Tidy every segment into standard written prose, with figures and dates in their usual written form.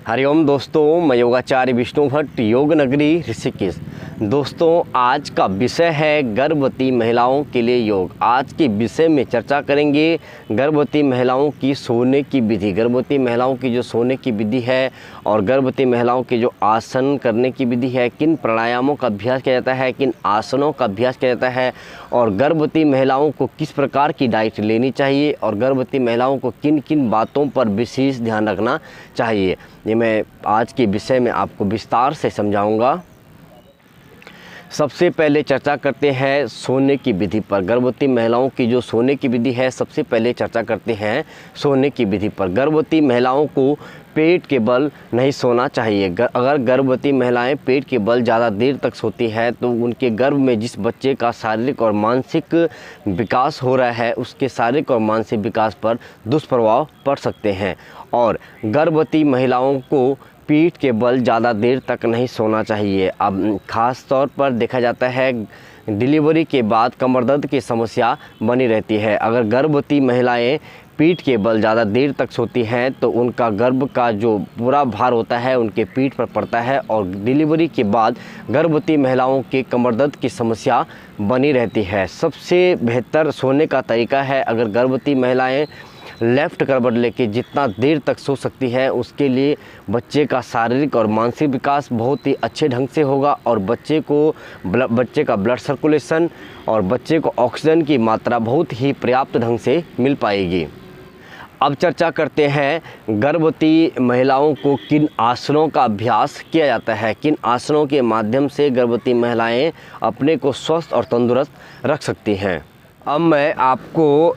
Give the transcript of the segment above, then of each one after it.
हरिओम दोस्तों, मैं योगाचार्य विष्णु भट्ट, योग नगरी ऋषिकेश। दोस्तों, आज का विषय है गर्भवती महिलाओं के लिए योग। आज के विषय में चर्चा करेंगे गर्भवती महिलाओं की सोने की विधि, गर्भवती महिलाओं की जो सोने की विधि है और गर्भवती महिलाओं की जो आसन करने की विधि है, किन प्राणायामों का अभ्यास किया जाता है, किन आसनों का अभ्यास किया जाता है और गर्भवती महिलाओं को किस प्रकार की डाइट लेनी चाहिए और गर्भवती महिलाओं को किन किन बातों पर विशेष ध्यान रखना चाहिए, ये मैं आज के विषय में आपको विस्तार से समझाऊंगा। सबसे पहले चर्चा करते हैं सोने की विधि पर। गर्भवती महिलाओं की जो सोने की विधि है, सबसे पहले चर्चा करते हैं सोने की विधि पर। गर्भवती महिलाओं को पेट के बल नहीं सोना चाहिए। अगर गर्भवती महिलाएं पेट के बल ज़्यादा देर तक सोती है तो उनके गर्भ में जिस बच्चे का शारीरिक और मानसिक विकास हो रहा है, उसके शारीरिक और मानसिक विकास पर दुष्प्रभाव पड़ सकते हैं। और गर्भवती महिलाओं को पीठ के बल ज़्यादा देर तक नहीं सोना चाहिए। अब ख़ास तौर पर देखा जाता है डिलीवरी के बाद कमर दर्द की समस्या बनी रहती है। अगर गर्भवती महिलाएं पीठ के बल ज़्यादा देर तक सोती हैं तो उनका गर्भ का जो पूरा भार होता है उनके पीठ पर पड़ता है और डिलीवरी के बाद गर्भवती महिलाओं के कमर दर्द की समस्या बनी रहती है। सबसे बेहतर सोने का तरीका है, अगर गर्भवती महिलाएं लेफ़्ट करवट लेके जितना देर तक सो सकती है, उसके लिए बच्चे का शारीरिक और मानसिक विकास बहुत ही अच्छे ढंग से होगा और बच्चे का ब्लड सर्कुलेशन और बच्चे को ऑक्सीजन की मात्रा बहुत ही पर्याप्त ढंग से मिल पाएगी। अब चर्चा करते हैं गर्भवती महिलाओं को किन आसनों का अभ्यास किया जाता है, किन आसनों के माध्यम से गर्भवती महिलाएं अपने को स्वस्थ और तंदुरुस्त रख सकती हैं। अब मैं आपको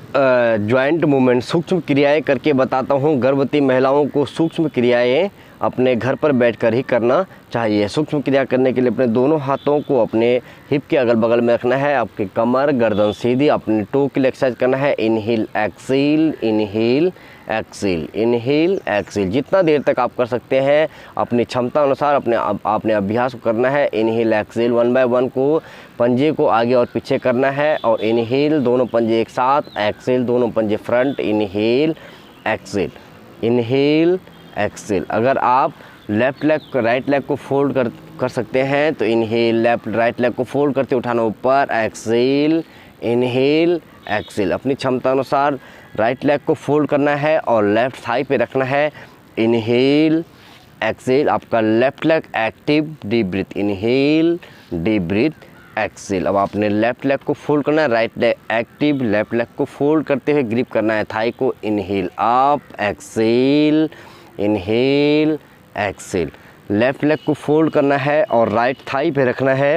जॉइंट मूवमेंट, सूक्ष्म क्रियाएं करके बताता हूं। गर्भवती महिलाओं को सूक्ष्म क्रियाएं अपने घर पर बैठकर ही करना चाहिए। सूक्ष्म क्रिया करने के लिए अपने दोनों हाथों को अपने हिप के अगल बगल में रखना है, आपकी कमर गर्दन सीधी, अपने टो के लिए एक्सरसाइज करना है। Inhale exhale, inhale exhale, inhale Excel. जितना देर तक आप कर सकते हैं अपनी क्षमता अनुसार आपने अभ्यास करना है। इनहेल एक्सेल 1 बाय 1 को पंजे को आगे और पीछे करना है और इनहेल दोनों पंजे एक साथ, एक्सेल दोनों पंजे front, inhale exhale, inhale Excel. अगर आप लेफ़्ट लेग राइट लेग को फोल्ड कर सकते हैं तो इनहेल लेफ़्ट राइट लेग को फोल्ड करते उठाना ऊपर, एक्सेल, इनहेल एक्सेल। अपनी क्षमता अनुसार राइट लेग को फोल्ड करना है और लेफ़्ट थाई पे रखना है। इनहेल एक्सेल, आपका left leg active, deep breath, inhale deep breath exhale. अब आपने लेफ़्ट लेग को फोल्ड करना है, right leg active, left leg को फोल्ड करते हुए ग्रिप करना है थाई को। Inhale up, exhale, inhale exhale. Left leg को फोल्ड करना है और राइट थाई पे रखना है।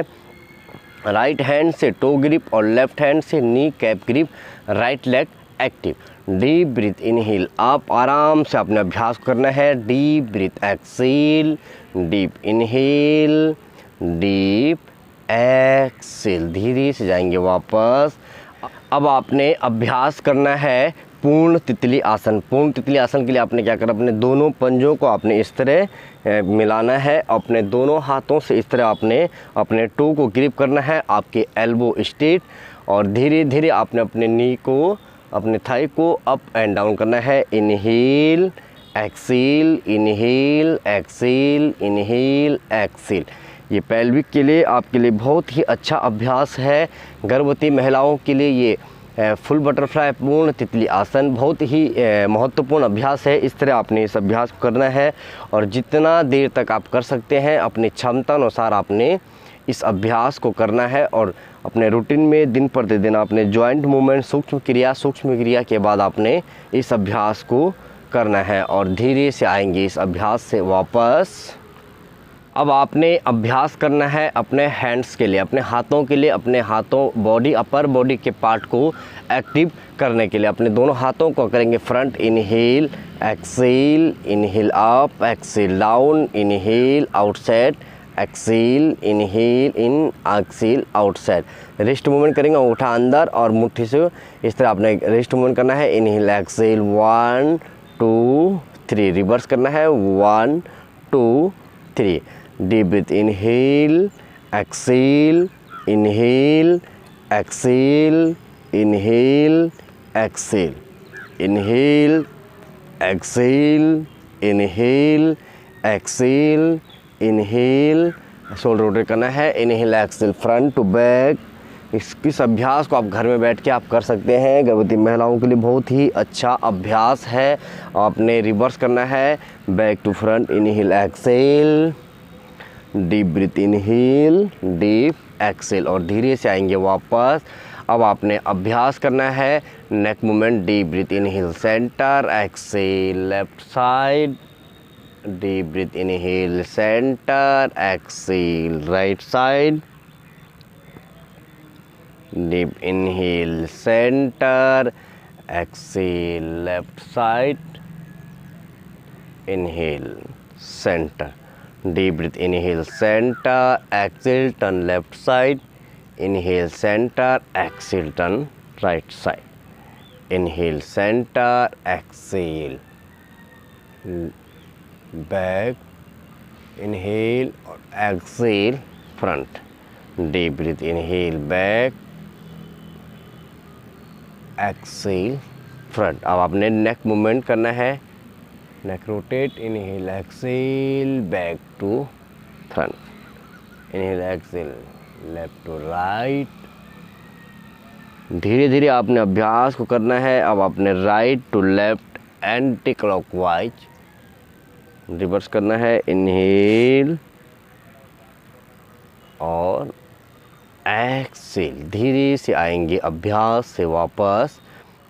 राइट हैंड से टो ग्रिप और लेफ़्ट हैंड से kneecap grip, right leg active. Deep breath, inhale आप आराम से अपने अभ्यास करना है। Deep breath exhale, deep inhale, deep exhale. धीरे से जाएंगे वापस। अब आपने अभ्यास करना है पूर्ण तितली आसन। पूर्ण तितली आसन के लिए आपने क्या करना, अपने दोनों पंजों को आपने इस तरह मिलाना है। अपने दोनों हाथों से इस तरह आपने अपने टो को ग्रिप करना है, आपके एल्बो स्ट्रेट और धीरे धीरे आपने अपने नी को, अपने थाई को अप एंड डाउन करना है। Inhale exhale, inhale exhale, inhale Excel. ये पेल्विक के लिए आपके लिए बहुत ही अच्छा अभ्यास है। गर्भवती महिलाओं के लिए ये फुल बटरफ्लाई पूर्ण तितली आसन बहुत ही महत्वपूर्ण अभ्यास है। इस तरह आपने इस अभ्यास को करना है और जितना देर तक आप कर सकते हैं अपनी क्षमता अनुसार आपने इस अभ्यास को करना है और अपने रूटीन में दिन प्रतिदिन आपने जॉइंट मूवमेंट, सूक्ष्म क्रिया के बाद आपने इस अभ्यास को करना है और धीरे से आएंगे इस अभ्यास से वापस। अब आपने अभ्यास करना है अपने हैंड्स के लिए, अपने हाथों के लिए, अपने हाथों बॉडी, अपर बॉडी के पार्ट को एक्टिव करने के लिए अपने दोनों हाथों को करेंगे front, inhale exhale, inhale up, exhale down, inhale outside, exhale, inhale in, exhale outside. Wrist movement करेंगे, उठा अंदर और मुट्ठी से इस तरह आपने रिस्ट मूवमेंट करना है। इनहेल एक्सेल 1 2 3, रिवर्स करना है 1 2 3। Deep breath, inhale exhale, inhale exhale, inhale exhale, inhale exhale, inhale exhale, inhale, shoulder rotate करना है, inhale exhale, front to back. इस अभ्यास को आप घर में बैठ के आप कर सकते हैं। गर्भवती महिलाओं के लिए बहुत ही अच्छा अभ्यास है। आपने रिवर्स करना है, back to front, inhale exhale, deep breath inhale, deep exhale, और धीरे से आएंगे वापस। अब आपने अभ्यास करना है neck movement, deep breath inhale centre, exhale left side, deep breath inhale centre, exhale right side, deep inhale centre, exhale left side, inhale centre, deep breath inhale center, exhale turn left side, inhale center, exhale turn right side, inhale center, exhale back, inhale और exhale front, deep breath inhale back, exhale front। अब आपने neck movement करना है, neck rotate, inhale exhale back to front, inhale exhale left to right। धीरे धीरे आपने अभ्यास को करना है। अब आपने right to left anticlockwise reverse करना है, इनहेल और एक्सेल, धीरे से आएंगे अभ्यास से वापस।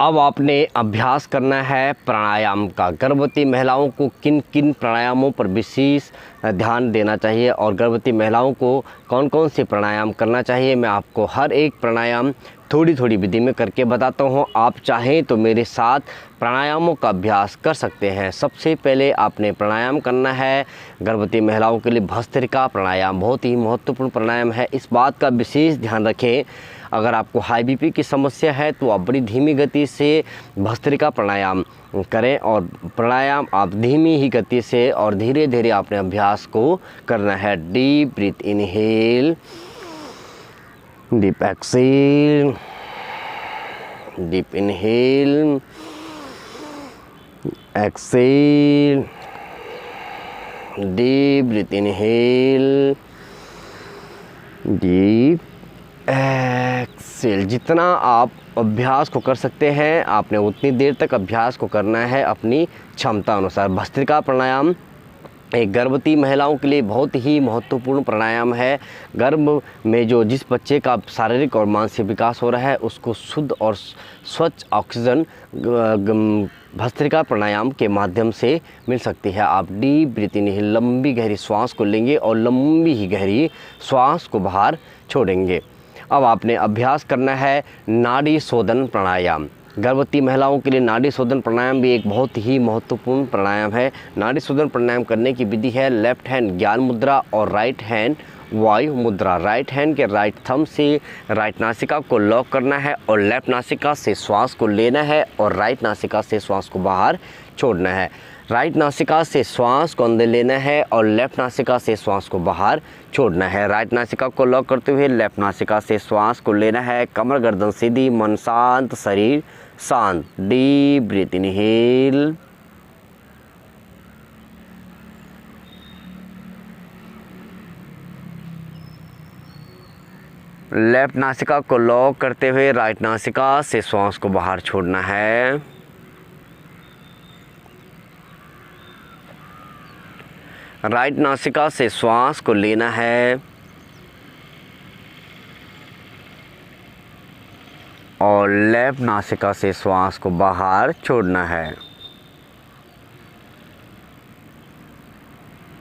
अब आपने अभ्यास करना है प्राणायाम का। गर्भवती महिलाओं को किन किन प्राणायामों पर विशेष ध्यान देना चाहिए और गर्भवती महिलाओं को कौन कौन से प्राणायाम करना चाहिए, मैं आपको हर एक प्राणायाम थोड़ी थोड़ी विधि में करके बताता हूँ। आप चाहें तो मेरे साथ प्राणायामों का अभ्यास कर सकते हैं। सबसे पहले आपने प्राणायाम करना है गर्भवती महिलाओं के लिए भस्त्रिका प्राणायाम, बहुत ही महत्वपूर्ण प्राणायाम है। इस बात का विशेष ध्यान रखें, अगर आपको हाई बीपी की समस्या है तो आप बड़ी धीमी गति से भस्त्रिका प्राणायाम करें, और प्राणायाम आप धीमी ही गति से और धीरे धीरे अपने अभ्यास को करना है। Deep breath inhale, deep exhale, deep inhale, exhale, deep breath inhale, deep exhale. जितना आप अभ्यास को कर सकते हैं आपने उतनी देर तक अभ्यास को करना है अपनी क्षमता अनुसार। भस्त्रिका प्राणायाम एक गर्भवती महिलाओं के लिए बहुत ही महत्वपूर्ण प्राणायाम है। गर्भ में जिस बच्चे का शारीरिक और मानसिक विकास हो रहा है उसको शुद्ध और स्वच्छ ऑक्सीजन भस्त्रिका प्राणायाम के माध्यम से मिल सकती है। आप डीप ब्रीथ इनहेल, लंबी गहरी श्वास को लेंगे और लंबी ही गहरी श्वास को बाहर छोड़ेंगे। अब आपने अभ्यास करना है नाड़ी शोधन प्राणायाम। गर्भवती महिलाओं के लिए नाड़ी शोधन प्राणायाम भी एक बहुत ही महत्वपूर्ण प्राणायाम है। नाड़ी शोधन प्राणायाम करने की विधि है लेफ्ट हैंड ज्ञान मुद्रा और राइट हैंड वायु मुद्रा। राइट हैंड के राइट थंब से राइट नासिका को लॉक करना है और लेफ्ट नासिका से श्वास को लेना है और राइट नासिका से श्वास को बाहर छोड़ना है। राइट नासिका से श्वास को अंदर लेना है और लेफ्ट नासिका से श्वास को बाहर छोड़ना है। राइट नासिका को लॉक करते हुए लेफ्ट नासिका से श्वास को लेना है। कमर गर्दन सीधी, मन शांत, शरीर शांत। डीप ब्रीथ इनहेल, लेफ्ट नासिका को लॉक करते हुए राइट नासिका से श्वास को बाहर छोड़ना है। राइट नासिका से श्वास को लेना है और लेफ्ट नासिका से श्वास को बाहर छोड़ना है।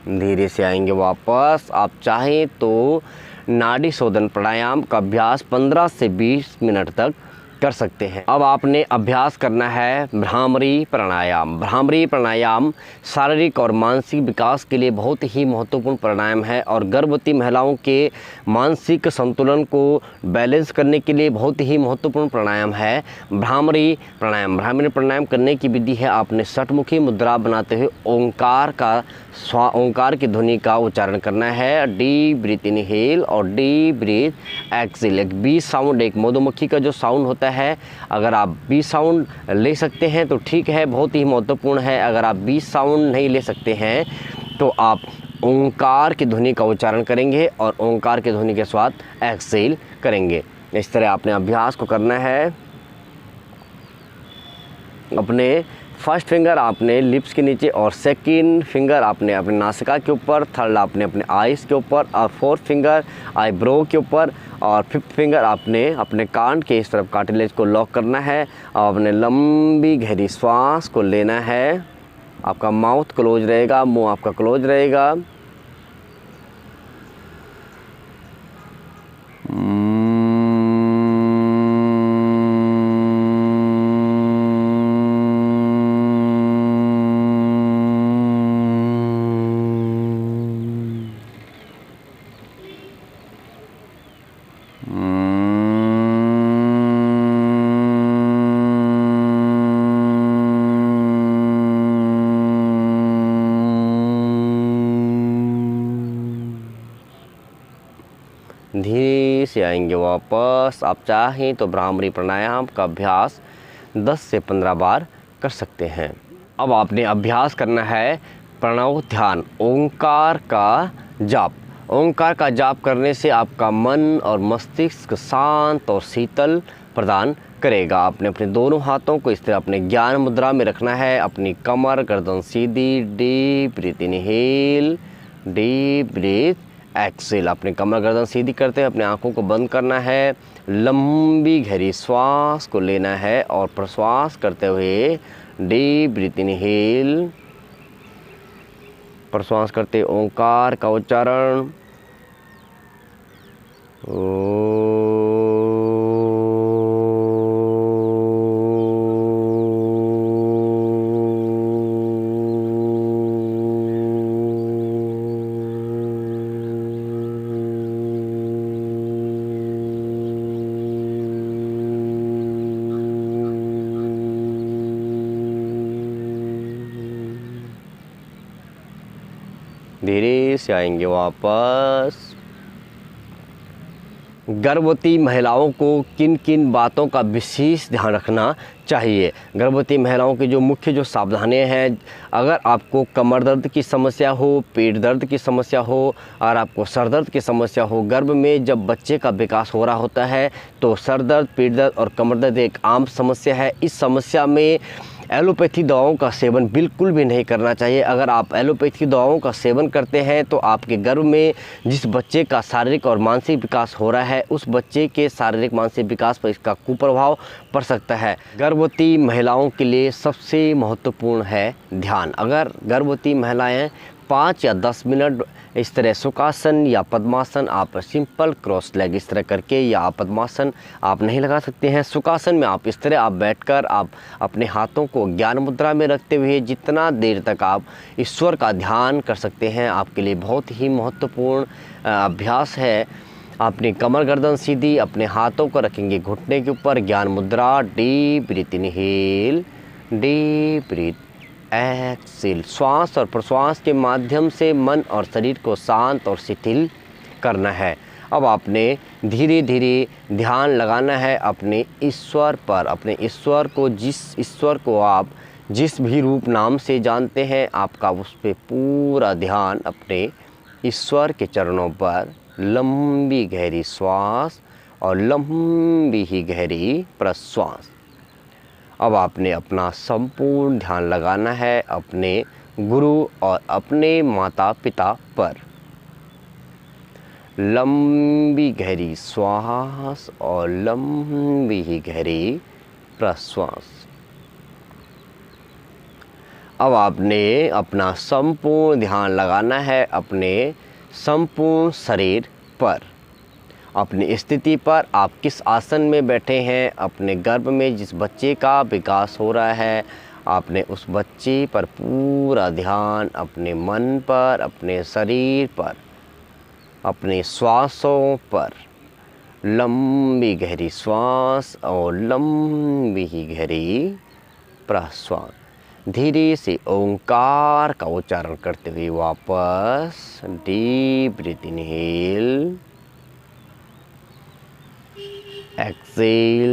धीरे से आएंगे वापस। आप चाहें तो नाड़ी शोधन प्राणायाम का अभ्यास 15 से 20 मिनट तक कर सकते हैं। अब आपने अभ्यास करना है भ्रामरी प्राणायाम। भ्रामरी प्राणायाम शारीरिक और मानसिक विकास के लिए बहुत ही महत्वपूर्ण प्राणायाम है और गर्भवती महिलाओं के मानसिक संतुलन को बैलेंस करने के लिए बहुत ही महत्वपूर्ण प्राणायाम है भ्रामरी प्राणायाम। भ्रामरी प्राणायाम करने की विधि है, आपने षटमुखी मुद्रा बनाते हुए ओंकार की ध्वनि का उच्चारण करना है। डीप ब्रीथ इनहेल और डीप ब्रीथ एक्सेल। एक बी साउंड, एक मधुमक्खी का जो साउंड होता है, अगर आप बी साउंड ले सकते हैं तो ठीक है, बहुत ही महत्वपूर्ण है। अगर आप बी साउंड नहीं ले सकते हैं तो आप ओंकार की ध्वनि का उच्चारण करेंगे और ओंकार की ध्वनि के साथ एक्सेल करेंगे। इस तरह आपने अभ्यास को करना है। अपने फर्स्ट फिंगर आपने लिप्स के नीचे और सेकंड फिंगर आपने अपने नासिका के ऊपर, थर्ड आपने अपने आईज के ऊपर और फोर्थ फिंगर आईब्रो के ऊपर और फिफ्थ फिंगर आपने अपने कान के इस तरफ कार्टिलेज को लॉक करना है और अपने लंबी गहरी श्वास को लेना है। आपका माउथ क्लोज रहेगा, मुंह आपका क्लोज रहेगा। धीरे से आएंगे वापस। आप चाहें तो भ्रामरी प्राणायाम का अभ्यास 10 से 15 बार कर सकते हैं। अब आपने अभ्यास करना है प्रणव ध्यान, ओंकार का जाप। ओंकार का जाप करने से आपका मन और मस्तिष्क शांत और शीतल प्रदान करेगा। आपने अपने दोनों हाथों को इस तरह अपने ज्ञान मुद्रा में रखना है। अपनी कमर गर्दन सीधी, deep breath inhale, deep breath exhale. अपने कमर गर्दन सीधी करते हैं, अपने आंखों को बंद करना है, लंबी गहरी श्वास को लेना है और प्रश्वास करते हुए डीप ब्रीथ इनहेल, प्रश्वास करते ओंकार का उच्चारण। धीरे से आएंगे वापस। गर्भवती महिलाओं को किन किन बातों का विशेष ध्यान रखना चाहिए? गर्भवती महिलाओं की जो मुख्य जो सावधानियां हैं, अगर आपको कमर दर्द की समस्या हो, पेट दर्द की समस्या हो और आपको सर दर्द की समस्या हो, गर्भ में जब बच्चे का विकास हो रहा होता है तो सर दर्द, पेट दर्द और कमर दर्द एक आम समस्या है। इस समस्या में एलोपैथी दवाओं का सेवन बिल्कुल भी नहीं करना चाहिए। अगर आप एलोपैथी दवाओं का सेवन करते हैं तो आपके गर्भ में जिस बच्चे का शारीरिक और मानसिक विकास हो रहा है, उस बच्चे के शारीरिक मानसिक विकास पर इसका कुप्रभाव पड़ सकता है। गर्भवती महिलाओं के लिए सबसे महत्वपूर्ण है ध्यान। अगर गर्भवती महिलाएं 5 या 10 मिनट इस तरह सुखासन या पद्मासन, आप सिंपल क्रॉस लेग इस तरह करके, या पद्मासन आप नहीं लगा सकते हैं। सुखासन में आप इस तरह आप बैठकर आप अपने हाथों को ज्ञान मुद्रा में रखते हुए जितना देर तक आप ईश्वर का ध्यान कर सकते हैं, आपके लिए बहुत ही महत्वपूर्ण अभ्यास है। अपनी कमर गर्दन सीधी, अपने हाथों को रखेंगे घुटने के ऊपर, ज्ञान मुद्रा, deep breath inhale, deep breath exhale. श्वास और प्रश्वास के माध्यम से मन और शरीर को शांत और शिथिल करना है। अब आपने धीरे धीरे ध्यान लगाना है अपने ईश्वर पर। अपने ईश्वर को, जिस ईश्वर को आप जिस भी रूप नाम से जानते हैं, आपका उस पर पूरा ध्यान अपने ईश्वर के चरणों पर, लंबी गहरी श्वास और लंबी ही गहरी प्रश्वास। अब आपने अपना संपूर्ण ध्यान लगाना है अपने गुरु और अपने माता पिता पर। लंबी गहरी श्वास और लंबी ही गहरी प्रश्वास। अब आपने अपना संपूर्ण ध्यान लगाना है अपने संपूर्ण शरीर पर, अपनी स्थिति पर। आप किस आसन में बैठे हैं, अपने गर्भ में जिस बच्चे का विकास हो रहा है, आपने उस बच्चे पर पूरा ध्यान, अपने मन पर, अपने शरीर पर, अपने श्वासों पर। लंबी गहरी श्वास और लंबी ही गहरी प्रश्वास। धीरे से ओंकार का उच्चारण करते हुए वापस डीप ब्रीथ इनहेल, एक्सेल।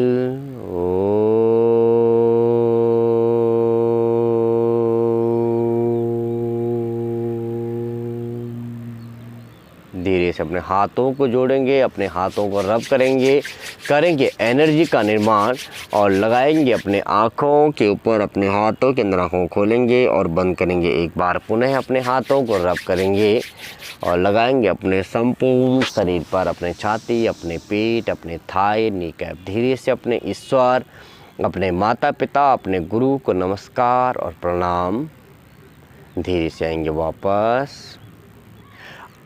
धीरे से अपने हाथों को जोड़ेंगे, अपने हाथों को रब करेंगे एनर्जी का निर्माण और लगाएंगे अपने आँखों के ऊपर। अपने हाथों के अंदर आँखों को खोलेंगे और बंद करेंगे। एक बार पुनः अपने हाथों को रब करेंगे और लगाएंगे अपने संपूर्ण शरीर पर, अपने छाती, अपने पेट, अपने थाई, नी कैप। धीरे से अपने ईश्वर, अपने माता पिता, अपने गुरु को नमस्कार और प्रणाम। धीरे से आएंगे वापस।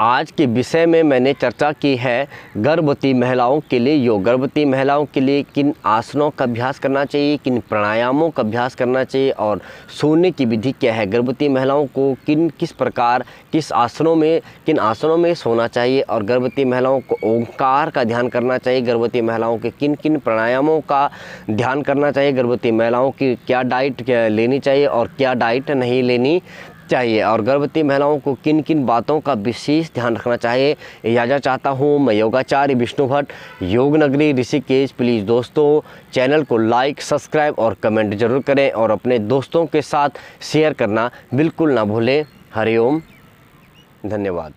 आज के विषय में मैंने चर्चा की है गर्भवती महिलाओं के लिए योग। गर्भवती महिलाओं के लिए किन आसनों का अभ्यास करना चाहिए, किन प्राणायामों का अभ्यास करना चाहिए और सोने की विधि क्या है। गर्भवती महिलाओं को किस प्रकार किन आसनों में सोना चाहिए और गर्भवती महिलाओं को ओंकार का ध्यान करना चाहिए। गर्भवती महिलाओं के किन प्राणायामों का ध्यान करना चाहिए। गर्भवती महिलाओं की क्या डाइट लेनी चाहिए और क्या डाइट नहीं लेनी चाहिए और गर्भवती महिलाओं को किन बातों का विशेष ध्यान रखना चाहिए। इजाज़त चाहता हूँ मैं योगाचार्य विष्णु भट्ट, योग नगरी ऋषिकेश। प्लीज़ दोस्तों चैनल को लाइक, सब्सक्राइब और कमेंट जरूर करें और अपने दोस्तों के साथ शेयर करना बिल्कुल ना भूलें। हरिओम, धन्यवाद।